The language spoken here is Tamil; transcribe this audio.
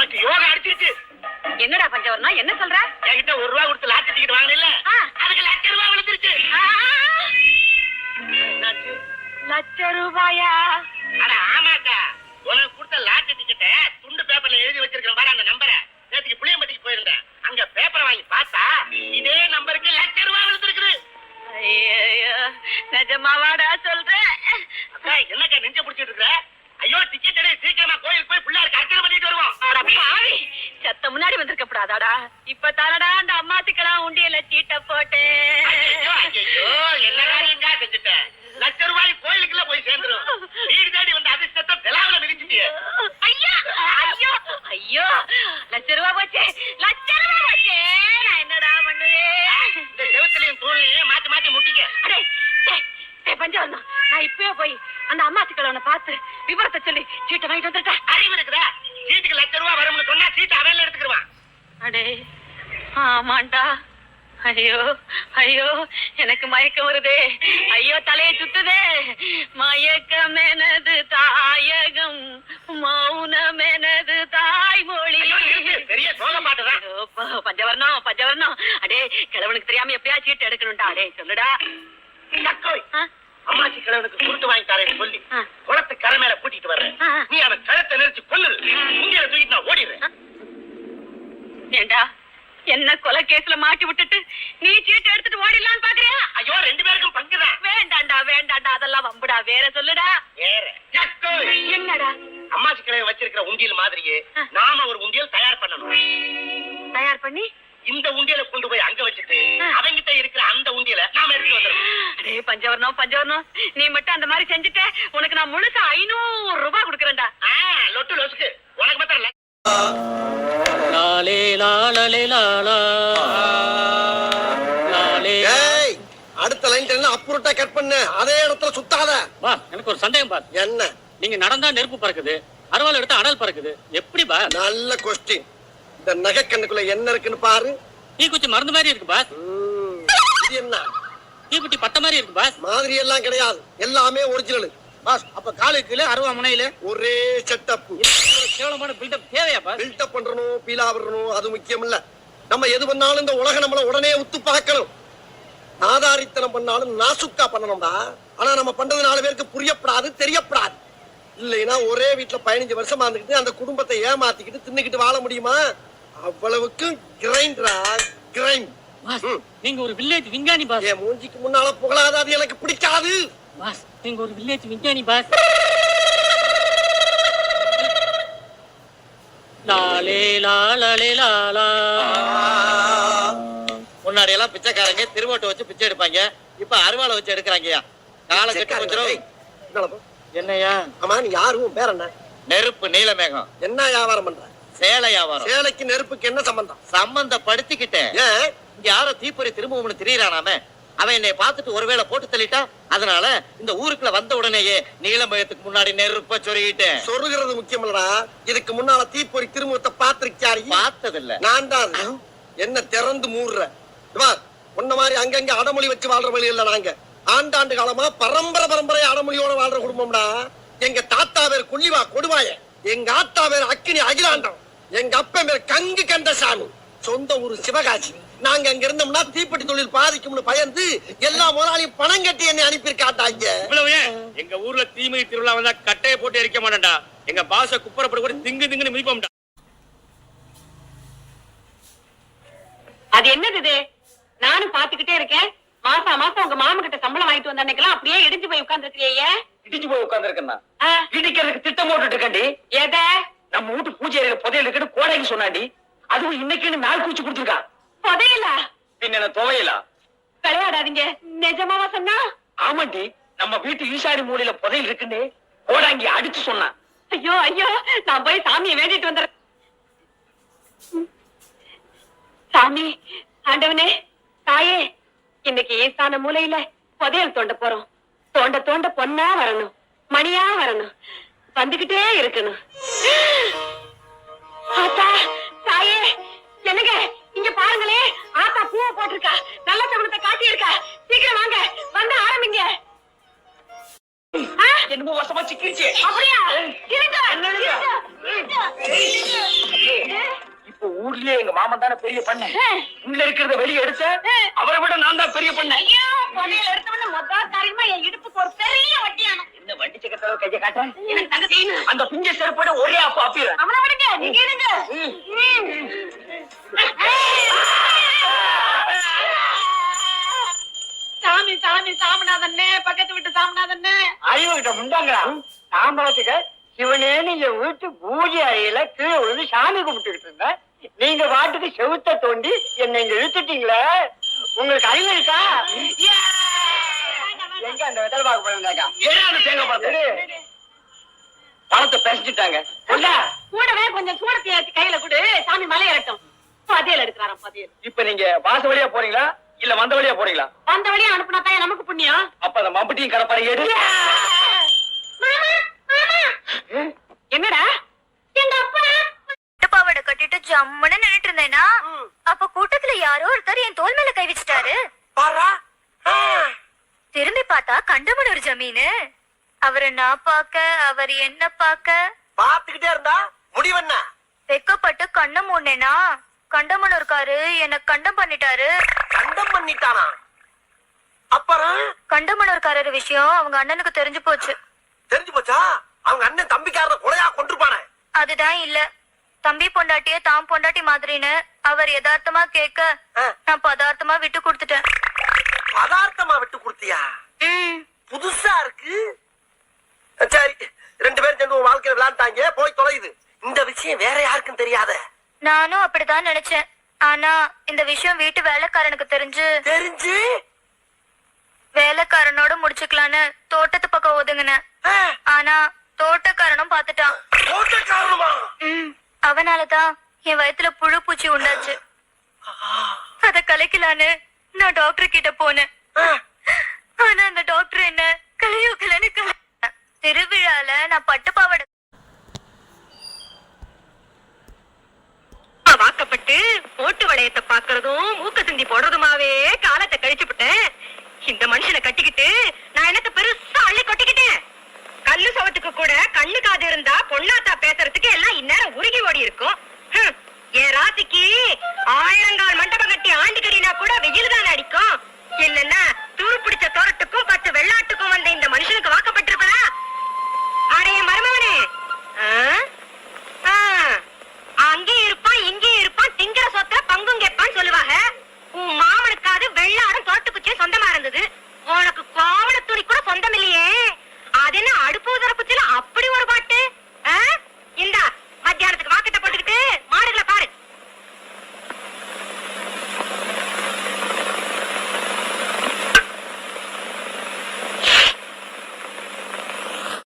உனக்கு யோகா அடிச்சிருச்சு. என்னடா பஞ்சவர்ணம், என்ன சொல்ற? என்கிட்ட ₹1 கொடுத்து லாட்டரி டிக்கெட் வாங்கினேன்ல, அதுக்கு ₹1,00,000 விழுந்துருச்சு. ₹1,00,000? அட ஆமாக்கா, உனக்கு கொடுத்த லாட்டரி டிக்கெட்டை துண்டு பேப்பர்ல எழுதி வச்சிருக்கேன் பாரு, அந்த நம்பரை. நேற்றுக்கு புளியம்பட்டிக்கு போயிருந்தேன், அங்க பேப்பரை வாங்கி பார்த்தா இதே நம்பருக்கு ₹1,00,000 விழுந்துருக்குது. நிஜமாவாடா சொல்ற? அக்கா என்னக்கா நெஞ்ச பிடிச்சிட்டு இருக்கிற? ஐயோ டிக்கெட் எடு, சீக்கிரமா கோயிலுக்கு போய் பிள்ளையாருக்கு அர்ச்சனை பண்ணிட்டு வருவோம். பாவி, செத்த முன்னாடி வந்திருக்க கூடாதாடா? இப்ப தானடா அந்த அம்மாத்துக்கெல்லாம் உண்டியல சீட்டை போட்டு. ஐயோ என்ன காரியங்கா செஞ்சுட்டேன். ₹1,00,000 கோயிலுக்குள்ள போய் சேர்ந்துரும். வீடு தேடி வந்த அதிர்ஷ்டத்தை விழாவில மிதிச்சிட்டியே. ஐயோ ஐயோ ஐயோ, ₹1,00,000 போச்சே, ₹1,00,000 போச்சே. நான் என்னடா பண்ணுவேன்? இந்த செவத்துலயும் தூள்லையும் மாத்தி மாத்தி முட்டிக்க. அடே பஞ்சவர்ணம், நான் இப்பவே போய் அந்த அம்மாத்துக்களை பார்த்து விவரத்தை சொல்லி சீட்டை வாங்கிட்டு வந்துட்டேன். அறிவு இருக்குதா? சீட்டுக்கு ₹1,00,000 வரும்னு சொன்னா சீட்டை அவன் எடுத்துக்கிடுவான். அடே ஆமாண்டா. ஐயோ ஐயோ, எனக்கு மயக்கம் வருதே. ஐயோ தலையை சுத்துதே. மயக்கம் எனது தாயகம், மௌனம் எனது தாய்மொழி. பெரிய சோக பாட்டுதான். பஞ்சவர்ணம் பஞ்சவர்ணம், அடே கிழவனுக்கு தெரியாம எப்படியா சீட்டு எடுக்கணும்டா. அடே சொல்லுடா. அம்மாச்சி கிழவனுக்கு குருட்டு வாங்கி தரேன்னு சொல்லி குளத்து கரை மேல கூட்டிட்டு வர்றேன். நீ அவன் கழுத்தை நெரிச்சு கொல்லுது. இங்கே தூக்கிட்டு நான் ஓடிடுறேன். ஏண்டா என்ன கொலை கேஸ்ல மாட்டி விட்டுட்டு நீ சீட்டு எடுத்துட்டு ஓடிடலான்னு பாக்குறியா? ஐயோ 2 பேருக்கும் பங்குதான். வேண்டாண்டா வேண்டாண்டா, அதெல்லாம் வம்புடா. வேற சொல்லுடா. வேற என்னடா? அம்மாச்சி கிழவன் வச்சிருக்கிற உண்டியல் மாதிரியே நாம ஒரு உண்டியல் தயார் பண்ணணும். தயார் பண்ணி இந்த உண்டியலை கொண்டு போய் அங்க வச்சுட்டு அவங்கிட்ட இருக்கிற அந்த உண்டியலை நாம எடுத்து வந்துடணும். அடே பஞ்சவர்ணம் பஞ்சவர்ணம், நீ மட்டும் அந்த மாதிரி செஞ்சுட்ட உனக்கு நான் முழுசா ₹500 கொடுக்கறேன்டா. லொட்டு லொசுக்கு உனக்கு மாத்திரம் லாலே லாலே லாலா லாலே. அடுத்த லைன் அப்புறட்டா கட் பண்ணு, அதே இடத்துல சுத்தாத. வா, எனக்கு ஒரு சந்தேகம் பாஸ். என்ன? நீங்க நடந்தா நெருப்பு பறக்குது, அருவாள் எடுத்தா அனல் பறக்குது, எப்படி பா? நல்ல கொஸ்டின். இந்த நகை கண்ணுக்குள்ள என்ன இருக்குன்னு பாரு. தீக்குச்சி மருந்து மாதிரி இருக்கு பாஸ். இது என்ன? தீக்குச்சி பட்ட மாதிரி இருக்கு பாஸ். மாதிரி எல்லாம் கிடையாது, எல்லாமே ஒரிஜினல் பாஸ். அப்ப காலுக்குல அருவா முனையில ஒரே செட்டப். கேவலமான பில்டப் தேவையா பாஸ்? பில்டப் பண்றணும், பீலா விடணும், அது முக்கியம் இல்ல. நம்ம எது பண்ணாலும் இந்த உலகம் நம்மள உடனே உத்து பார்க்கணும். ஆதாரித்தனம் பண்ணாலும் நாசுக்கா பண்ணணும்டா. ஆனா நம்ம பண்றது 4 பேருக்கு புரியப்படாது, தெரியப்படாது. இல்லைன்னா ஒரே வீட்டுல 15 வருஷமா இருந்துக்கிட்டு அந்த குடும்பத்தை ஏமாத்திக்கிட்டு தின்னுக்கிட்டு வாழ முடியுமா? அவ்வளவுக்கு கிரைண்டரா கிரைண்ட். நீங்க ஒரு வில்லேஜ் விஞ்ஞானி பாஸ். என் மூஞ்சிக்கு முன்னால புகழாத, அது எனக்கு பிடிக்காது பாஸ். நீங்க ஒரு வில்லேஜ் விஞ்ஞானி பாஸ். லாலே லாலே லாலா. முன்னாடி எல்லாம் பிச்சைக்காரங்க திருவோட்டை வச்சு பிச்சை எடுப்பாங்க, இப்ப அருவாளை வச்சு எடுக்கிறாங்கயா. கால கட்டு கொஞ்சம். என்னையா? ஆமா, நீ யாரும் பேர் என்ன? நெருப்பு நீலமேகம். என்ன வியாபாரம் பண்ற? சேலை வியாபாரம். சேலைக்கு நெருப்புக்கு என்ன சம்பந்தம்? சம்பந்தப்படுத்திக்கிட்டேன். ஏன்? இங்க யாரோ தீப்பொறி திரும்பவும் திரியறானாமே, அவன் என்னை பார்த்துட்டு ஒருவேளை போட்டு தள்ளிட்டா, அதனால இந்த ஊருக்குள்ள வந்த உடனேயே நீலமயத்துக்கு முன்னாடி நெருப்ப சொருகிட்டேன். சொருகிறது முக்கியம் இல்லடா, இதுக்கு முன்னால தீப்பொறி திருமுகத்தை பார்த்திருக்காரு? பார்த்ததில்ல. நான் தான். என்ன திறந்து மூடுற? உன்ன மாதிரி அங்கங்க அடமொழி வச்சு வாழ்ற வழி இல்ல. நாங்க ஆண்டாண்டு காலமா பரம்பரை பரம்பரை அடமொழியோட வாழ்ற குடும்பம்டா. எங்க தாத்தா பேர் கொல்லிவா கொடுவாய, எங்க ஆத்தா பேர் அக்கினி அகிலாண்டம், எங்க அப்பன் பேர் கங்கு கண்டசாமி, சொந்த ஊரு சிவகாசி. நாங்க அங்க இருந்தோம்னா தீப்பெட்டி தொழில் பாதிக்கும்னு பயந்து எல்லா முதலாளியும் பணம் கட்டி என்னை அனுப்பியிருக்காட்டாங்க. எங்க ஊர்ல தீமிதி திருவிழா வந்தா கட்டையை போட்டு எரிக்க மாட்டேன்டா, எங்க பாச குப்பரப்பட கூட திங்கு திங்குன்னு மிதிப்போம்டா. அது என்னது இது? நானும் பாத்துக்கிட்டே இருக்கேன். மாசம் மாசம் உங்க மாமா கிட்ட சம்பளம் வாங்கிட்டு வந்த அன்னைக்கெல்லாம் அப்படியே இடிஞ்சு போய் உட்கார்ந்து இருக்கீங்க. இடிச்சு போய் உட்கார்ந்து இருக்கேன்னா இடிக்கிறதுக்கு திட்டம் போட்டுட்டு இருக்கண்டி. எத? நம்ம வீட்டு பூஜை அறையில புதையல் இருக்குன்னு கோடைக்கு சொன்னாண்டி. அதுவும் இன்னைக்குன்னு நாள் கூச்சு கொடுத்துருக்கா. புதையலா? பின்ன என்ன துவையலா? விளையாடாதீங்க. நிஜமாவா சொன்னா? ஆமாண்டி, நம்ம வீட்டு ஈசாடி மூலையில புதையல் இருக்குன்னு கோடாங்கி அடிச்சு சொன்னான். ஐயோ ஐயோ, நான் போய் சாமியை வேண்டிட்டு வந்துடுறேன். சாமி, ஆண்டவனே, தாயே, இன்னைக்கு ஈசான மூலையில புதையல் தோண்ட போறோம். தோண்ட தோண்ட பொண்ணா வரணும், மணியா வரணும், வந்துகிட்டே இருக்கணும். ஆத்தா, தாயே, என்னங்க இங்க பாருங்களே, ஆத்தா பூவை போட்டிருக்கா, நல்ல சகுனத்தை காட்டி இருக்கா. சீக்கிரம் வாங்க, வந்து ஆரம்பிங்க. என்னமோ வசமா சிக்கிருச்சு. அப்படியா? இருங்க. ஊர்லயே எங்க மாமன் தானே பெரிய பண்ண. உள்ள இருக்கிறத வெளியே எடுத்த அவரை விட நான் தான் பெரிய பண்ண. ஐயோ புதையல் எடுத்தவன மொத்த காரியமா என் இடுப்புக்கு ஒரு பெரிய வட்டியானோ. என்ன வண்டி சக்கரத்துல கைய காட்ட? எனக்கு தங்க செய்யணும். அந்த பிஞ்ச செருப்போட ஒரே அப்பா அப்பிர. அவன விடுங்க, நீங்க எடுங்க. சாமி சாமி சாமநாதன்னே, பக்கத்து வீட்டு சாமநாதன்னே. அறிவுகிட்ட முண்டாங்களா? சாம்பாத்துக்க சிவனே நீங்க வீட்டு பூஜை அறையில கீழே விழுந்து சாமி கும்பிட்டுக்கிட்டு இருந்த. நீங்க வாட்டுக்கு செவுத்த தோண்டி என்னை இங்க இழுத்துட்டீங்களே. உங்களுக்கு அறிவு இருக்கா? எங்க அந்த வெத்தலை பாக்கு போயிருந்தாக்கா? தேங்க பார்த்து பணத்தை பேசிட்டாங்க. கூடவே கொஞ்சம் சூடத்தை ஏற்றி கையில கொடு, சாமி மலை ஏறட்டும். பதியல் எடுக்கிறாராம் பதியல். இப்ப நீங்க வாச வழியா போறீங்களா இல்ல வந்த வழியா போறீங்களா? வந்த வழியா அனுப்புனா தான் நமக்கு புண்ணியம். அப்ப அந்த மம்பட்டியும் கடப்பாரு எடு. என்னடா எங்க அப்பா பாவாடை கட்டிட்டு ஜம்முன்னு நின்னுட்டு இருந்தேனா, அப்ப கூட்டத்துல யாரோ ஒருத்தர் என் தோல் மேல கை வச்சுட்டாரு. திரும்பி பார்த்தா கண்டமனூர் ஜமீனு. அவரை நான் பாக்க, அவர் என்ன பாக்க. பாத்துக்கிட்டே இருந்தா முடிவென்ன? வெக்கப்பட்டு கண்ணை மூடனேனா, கண்டமனூர்காரு என்ன கண்டம் பண்ணிட்டாரு. கண்டம் பண்ணிட்டானா? அப்புறம் கண்டமனூர்காரர் விஷயம் அவங்க அண்ணனுக்கு தெரிஞ்சு போச்சு. தெரிஞ்சு போச்சா? அவங்க அண்ணன் தம்பிக்காரரை கொலையா கொண்டிருப்பானே. அதுதான் இல்ல, தம்பி பொண்டாட்டிய தாம் பொண்டாட்டி மாதிரின்னு அவர் யதார்த்தமா கேட்க நான் பதார்த்தமா விட்டு கொடுத்துட்டேன். பதார்த்தமா விட்டு கொடுத்தியா? புதுசா இருக்கு. சரி, 2 பேரும் சேர்ந்து உன் வாழ்க்கையில விளையாண்டாங்க, போய் தொலையுது. இந்த விஷயம் வேற யாருக்கும் தெரியாத. நானும் அப்படிதான் நினைச்சேன். ஆனா இந்த விஷயம் வீட்டு வேலைக்காரனுக்கு தெரிஞ்சு வேலைக்காரனோட முடிச்சுக்கலான்னு தோட்டத்து பக்கம் ஒதுங்கினேன். ஆனா தோட்டக்காரனும் பாத்துட்டான். தோட்டக்காரனுமா? அவனாலதான் என் வயித்துல புழு பூச்சி உண்டாச்சு. அத கலைக்கலான்னு நான் டாக்டர் கிட்ட போனேன். ஆனா அந்த டாக்டர் என்ன கலையோக்கலன்னு திருவிழால நான் பட்டு பாவாடை வாக்கப்பட்டு போட்டு வளையத்தை பாக்குறதும் மூக்க சிந்தி போடுறதுமாவே காலத்தை கழிச்சு விட்டேன். இந்த மனுஷனை கட்டிக்கிட்டு நான் எனக்கு பெருசா அள்ளி கொட்டிக்கிட்டேன். கல்லு சவத்துக்கு கூட கண்ணு காது இருந்தா பொண்ணாத்தா பேசுறதுக்கு எல்லாம் இந்நேரம் உருகி ஓடி இருக்கும். என் ராசிக்கு 1000 கால் மண்டபம் கட்டி ஆண்டு கடினா கூட வெயில் தான் அடிக்கும். என்னன்னா தூரு பிடிச்ச தோரட்டுக்கும் 10 வெள்ளாட்டுக்கும் வந்த இந்த மனுஷனுக்கு வாக்கப்பட்டிருப்பா. அடைய மரம்